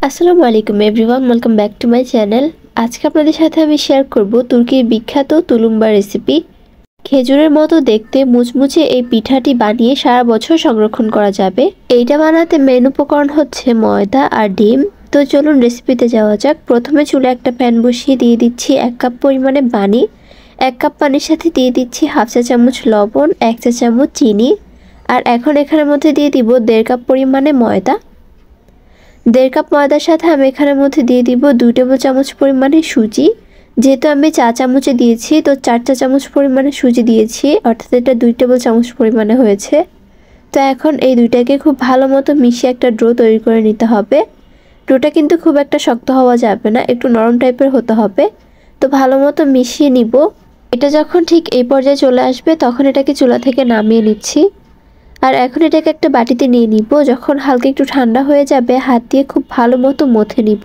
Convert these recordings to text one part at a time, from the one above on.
আসসালামু আলাইকুম everyone, welcome back to my channel. আজকে আপনাদের সাথে আমি শেয়ার করব তুর্কির বিখ্যাত তুলুম্বা রেসিপি। খেজুরের মতো দেখতে মুচমুচে এই পিঠাটি বানিয়ে সারা বছর সংরক্ষণ করা যাবে। এইটা বানাতে মেন উপকরণ হচ্ছে ময়দা আর ডিম। তো চলুন রেসিপিতে যাওয়া যাক। প্রথমে চুলে একটা প্যান বসিয়ে দিয়ে দিচ্ছি 1 কাপ পরিমাণে পানি। 1 কাপ পানির সাথে দিয়ে দিচ্ছি হাফ চা চামচ লবণ, 1 চা চামচ চিনি, আর এখন এখানের মধ্যে দিয়ে দিব 1.5 কাপ পরিমাণে ময়দা। 1.5 কাপ ময়দার সাথে আমি এখানের মধ্যে দিয়ে দিব 2 টেবিল চামচ পরিমাণে সুজি। যেহেতু আমি চা চামচে দিয়েছি, তো 4 চা চামচ পরিমাণে সুজি দিয়েছি, অর্থাৎ এটা 2 টেবিল চামচ পরিমাণে হয়েছে। তো এখন এই দুইটাকে খুব ভালো মতো মিশিয়ে একটা ডো তৈরি করে নিতে হবে। ডোটা কিন্তু খুব একটা শক্ত হওয়া যাবে না, একটু নরম টাইপের হতে হবে। তো ভালো মতো মিশিয়ে নিব। এটা যখন ঠিক এই পর্যায়ে চলে আসবে তখন এটাকে চুলা থেকে নামিয়ে নিচ্ছি। আর এখন এটাকে একটা বাটিতে নিয়ে নিব। যখন হালকা একটু ঠান্ডা হয়ে যাবে হাত দিয়ে খুব ভালো মতো মথে নিব।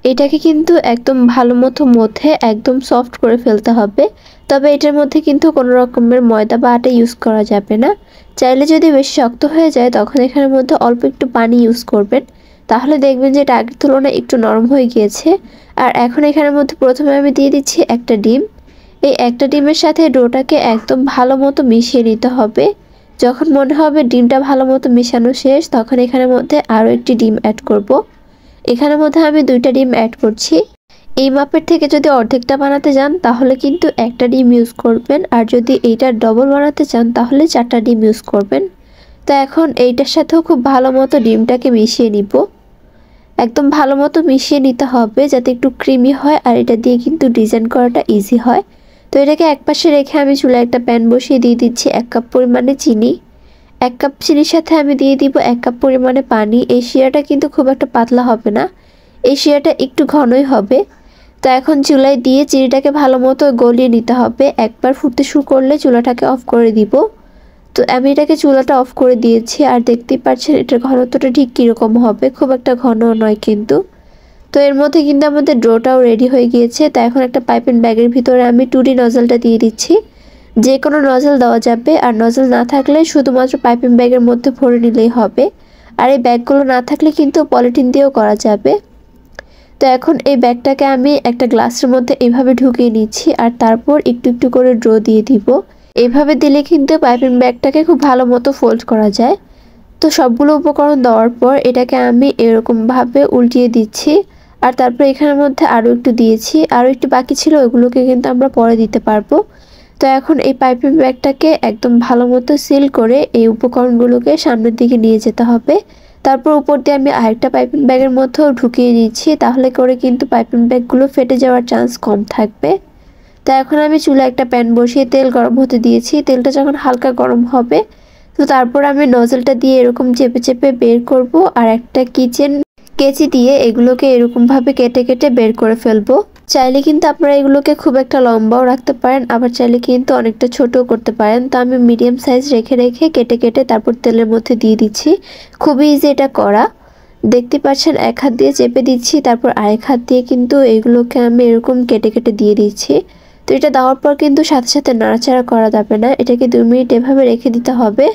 এটাকে কিন্তু একদম ভালো মতো মথে একদম সফট করে ফেলতে হবে। তবে এটার মধ্যে কিন্তু কোনো রকমের ময়দা বা আটা ইউজ করা যাবে না। চাইলে যদি বেশি শক্ত হয়ে যায় তখন এখানের মধ্যে অল্প একটু পানি ইউজ করবেন, তাহলে দেখবেন যে এটা আগের তুলনায় একটু নরম হয়ে গিয়েছে। আর এখন এখানের মধ্যে প্রথমে আমি দিয়ে দিচ্ছি একটা ডিম। এই একটা ডিমের সাথে ডোটাকে একদম ভালো মতো মিশিয়ে নিতে হবে। যখন মনে হবে ডিমটা ভালো মতো মিশানো শেষ তখন এখানের মধ্যে আরও একটি ডিম অ্যাড করব। এখানের মধ্যে আমি 2টা ডিম অ্যাড করছি। এই মাপের থেকে যদি অর্ধেকটা বানাতে যান তাহলে কিন্তু একটা ডিম ইউজ করবেন, আর যদি এইটার ডবল বানাতে চান তাহলে 4টা ডিম ইউজ করবেন। তো এখন এইটার সাথেও খুব ভালো মতো ডিমটাকে মিশিয়ে নিব। একদম ভালো মতো মিশিয়ে নিতে হবে যাতে একটু ক্রিমি হয়, আর এটা দিয়ে কিন্তু ডিজাইন করাটা ইজি হয়। তো এটাকে একপাশে রেখে আমি চুলায় একটা প্যান বসিয়ে দিয়ে দিচ্ছি 1 কাপ পরিমাণে চিনি। 1 কাপ চিনির সাথে আমি দিয়ে দিব 1 কাপ পরিমাণে পানি। এই শিরাটা কিন্তু খুব একটা পাতলা হবে না, এই শিরাটা একটু ঘনই হবে। তো এখন চুলায় দিয়ে চিনিটাকে ভালো মতো গলিয়ে নিতে হবে। একবার ফুটতে শুরু করলে চুলাটাকে অফ করে দিব। তো আমি এটাকে চুলাটা অফ করে দিয়েছি, আর দেখতেই পাচ্ছেন এটার ঘনত্বটা ঠিক কীরকম হবে, খুব একটা ঘন নয় কিন্তু। তো এর মধ্যে কিন্তু আমাদের ডোটাও রেডি হয়ে গিয়েছে। তো এখন একটা পাইপিং ব্যাগের ভিতরে আমি 2D নজলটা দিয়ে দিচ্ছি। যে কোনো নজল দেওয়া যাবে, আর নজল না থাকলে শুধুমাত্র পাইপিং ব্যাগের মধ্যে ভরে নিলেই হবে। আর এই ব্যাগগুলো না থাকলে কিন্তু পলিথিন দিয়েও করা যাবে। তো এখন এই ব্যাগটাকে আমি একটা গ্লাসের মধ্যে এইভাবে ঢুকিয়ে নিচ্ছি, আর তারপর একটু একটু করে ড্র দিয়ে দিব। এইভাবে দিলে কিন্তু পাইপিং ব্যাগটাকে খুব ভালো মতো ফোল্ড করা যায়। তো সবগুলো উপকরণ দেওয়ার পর এটাকে আমি এরকমভাবে উল্টিয়ে দিচ্ছি, আর তারপর এখানের মধ্যে আরও একটু দিয়েছি, আরও একটু বাকি ছিল, ওগুলোকে কিন্তু আমরা পরে দিতে পারবো। তো এখন এই পাইপিং ব্যাগটাকে একদম ভালো মতো সিল করে এই উপকরণগুলোকে সামনের দিকে নিয়ে যেতে হবে। তারপর উপর দিয়ে আমি আরেকটা পাইপিং ব্যাগের মধ্যেও ঢুকিয়ে নিচ্ছি, তাহলে করে কিন্তু পাইপিং ব্যাগগুলো ফেটে যাওয়ার চান্স কম থাকবে। তো এখন আমি চুলায় একটা প্যান বসিয়ে তেল গরম হতে দিয়েছি। তেলটা যখন হালকা গরম হবে তো তারপর আমি নজলটা দিয়ে এরকম চেপে চেপে বের করব, আর একটা কিচেন কেচি দিয়ে এগুলোকে এরকমভাবে কেটে কেটে বের করে ফেলবো। চাইলে কিন্তু আপনারা এগুলোকে খুব একটা লম্বাও রাখতে পারেন, আবার চাইলে কিন্তু অনেকটা ছোটও করতে পারেন। তো আমি মিডিয়াম সাইজ রেখে রেখে কেটে কেটে তারপর তেলের মধ্যে দিয়ে দিচ্ছি। খুবই ইজি এটা করা। দেখতে পাচ্ছেন এক হাত দিয়ে চেপে দিচ্ছি, তারপর আরেক হাত দিয়ে কিন্তু এগুলোকে আমি এরকম কেটে কেটে দিয়ে দিচ্ছি। তো এটা দেওয়ার পর কিন্তু সাথে সাথে নাড়াচাড়া করা যাবে না, এটাকে 2 মিনিট এভাবে রেখে দিতে হবে।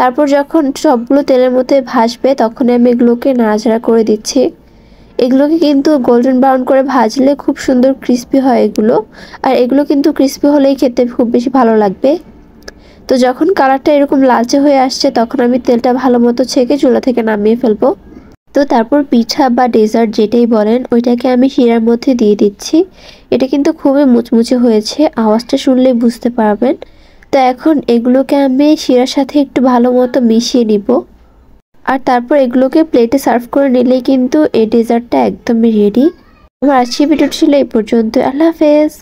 তারপর যখন সবগুলো তেলের মধ্যে ভাসবে তখন আমি এগুলোকে নাড়াচাড়া করে দিচ্ছি। এগুলোকে কিন্তু গোল্ডেন ব্রাউন করে ভাজলে খুব সুন্দর ক্রিস্পি হয় এগুলো, আর এগুলো কিন্তু ক্রিস্পি হলেই খেতে খুব বেশি ভালো লাগবে। তো যখন কালারটা এরকম লালচে হয়ে আসছে তখন আমি তেলটা ভালো মতো ছেঁকে চুলা থেকে নামিয়ে ফেলবো। তো তারপর পিঠা বা ডেজার্ট যেটাই বলেন ওইটাকে আমি শিরার মধ্যে দিয়ে দিচ্ছি। এটা কিন্তু খুবই মুচমুচে হয়েছে, আওয়াজটা শুনলেই বুঝতে পারবেন। তো এখন এগুলোকে আমি শিরার সাথে একটু ভালো মতো মিশিয়ে নিব, আর তারপর এগুলোকে প্লেটে সার্ভ করে নিলেই কিন্তু এই ডেজার্টটা একদমই রেডি। আমার আজকের ভিডিওটি ছিল এই পর্যন্ত। আল্লাহ হাফেজ।